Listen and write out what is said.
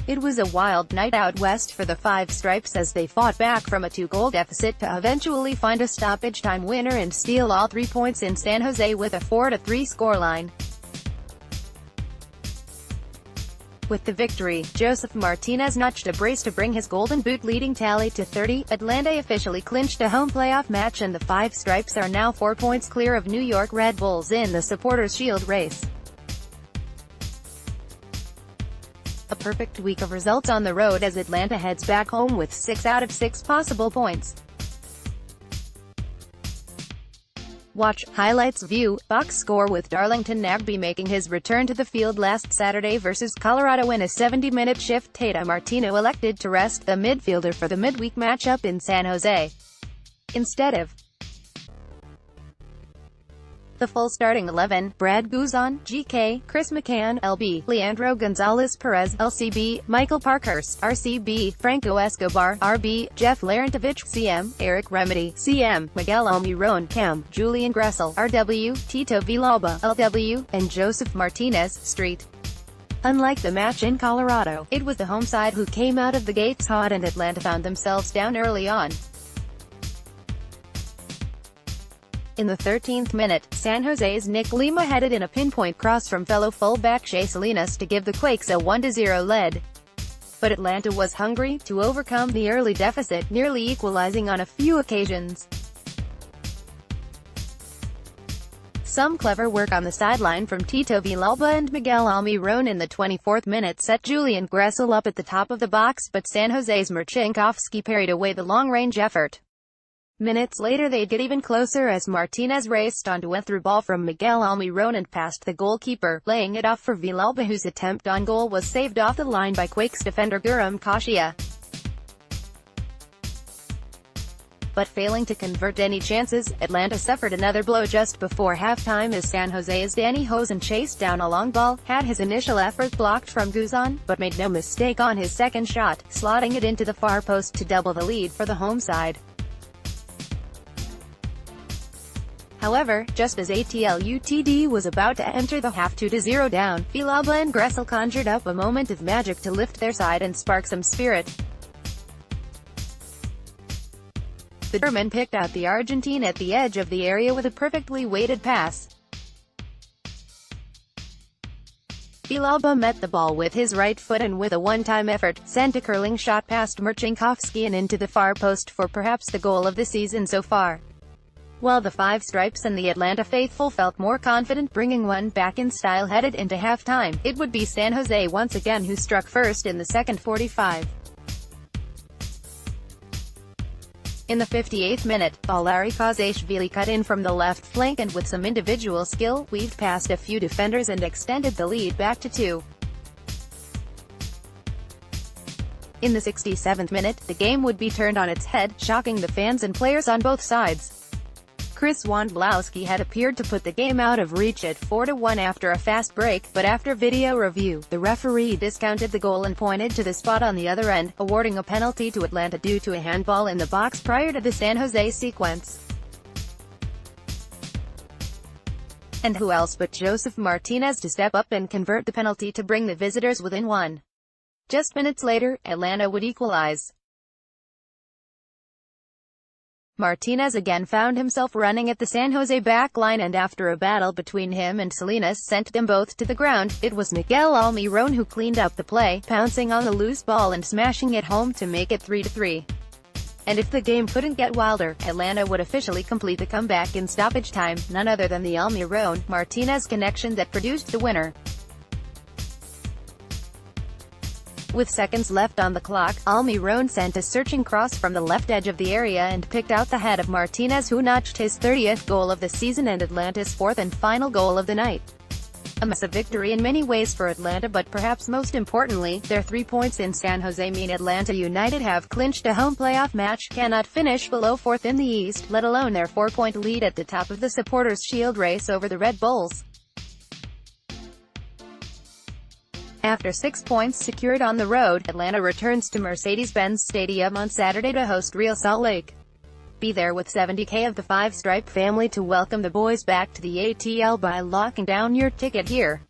It was a wild night out west for the Five Stripes as they fought back from a 2-goal deficit to eventually find a stoppage time winner and steal all 3 points in San Jose with a 4-3 scoreline. With the victory, Josef Martinez notched a brace to bring his Golden Boot leading tally to 30. Atlanta officially clinched a home playoff match and the Five Stripes are now 4 points clear of New York Red Bulls in the Supporters' Shield race. A perfect week of results on the road as Atlanta heads back home with 6 out of 6 possible points. Watch, highlights, view, box score with Darlington Nagbe making his return to the field last Saturday versus Colorado in a 70-minute shift. Tata Martino elected to rest the midfielder for the midweek matchup in San Jose, instead of the full starting 11, Brad Guzan, GK, Chris McCann, LB, Leandro Gonzalez-Perez, LCB, Michael Parkhurst, RCB, Franco Escobar, RB, Jeff Larentovich, CM, Eric Remedy, CM, Miguel Almiron, CAM, Julian Gressel, RW, Tito Villalba, LW, and Josef Martinez, Street. Unlike the match in Colorado, it was the home side who came out of the gates hot and Atlanta found themselves down early on. In the 13th minute, San Jose's Nick Lima headed in a pinpoint cross from fellow fullback Shea Salinas to give the Quakes a 1-0 lead. But Atlanta was hungry to overcome the early deficit, nearly equalizing on a few occasions. Some clever work on the sideline from Tito Villalba and Miguel Almiron in the 24th minute set Julian Gressel up at the top of the box, but San Jose's Marcinkowski parried away the long-range effort. Minutes later they'd get even closer as Martinez raced onto a through ball from Miguel Almiron and past the goalkeeper, laying it off for Villalba whose attempt on goal was saved off the line by Quakes defender Guram Kashia. But failing to convert any chances, Atlanta suffered another blow just before halftime as San Jose's Danny Hosen chased down a long ball, had his initial effort blocked from Guzan, but made no mistake on his second shot, slotting it into the far post to double the lead for the home side. However, just as ATL UTD was about to enter the half 2-0 down, Villalba and Gressel conjured up a moment of magic to lift their side and spark some spirit. The German picked out the Argentine at the edge of the area with a perfectly weighted pass. Villalba met the ball with his right foot and with a one-time effort, sent a curling shot past Marcinkowski and into the far post for perhaps the goal of the season so far. While the Five Stripes and the Atlanta faithful felt more confident bringing one back in style headed into halftime, it would be San Jose once again who struck first in the second 45. In the 58th minute, Valeri Kozashvili cut in from the left flank and with some individual skill, weaved past a few defenders and extended the lead back to 2. In the 67th minute, the game would be turned on its head, shocking the fans and players on both sides. Chris Wondolowski had appeared to put the game out of reach at 4-1 after a fast break, but after video review, the referee discounted the goal and pointed to the spot on the other end, awarding a penalty to Atlanta due to a handball in the box prior to the San Jose sequence. And who else but Josef Martinez to step up and convert the penalty to bring the visitors within 1. Just minutes later, Atlanta would equalize. Martinez again found himself running at the San Jose back line and after a battle between him and Salinas sent them both to the ground, it was Miguel Almiron who cleaned up the play, pouncing on the loose ball and smashing it home to make it 3-3. And if the game couldn't get wilder, Atlanta would officially complete the comeback in stoppage time, none other than the Almiron-Martinez connection that produced the winner. With seconds left on the clock, Almiron sent a searching cross from the left edge of the area and picked out the head of Martinez who notched his 30th goal of the season and Atlanta's 4th and final goal of the night. A massive victory in many ways for Atlanta but perhaps most importantly, their 3 points in San Jose mean Atlanta United have clinched a home playoff match, cannot finish below 4th in the East, let alone their 4-point lead at the top of the Supporters' Shield race over the Red Bulls. After 6 points secured on the road, Atlanta returns to Mercedes-Benz Stadium on Saturday to host Real Salt Lake. Be there with 70K of the Five Stripe family to welcome the boys back to the ATL by locking down your ticket here.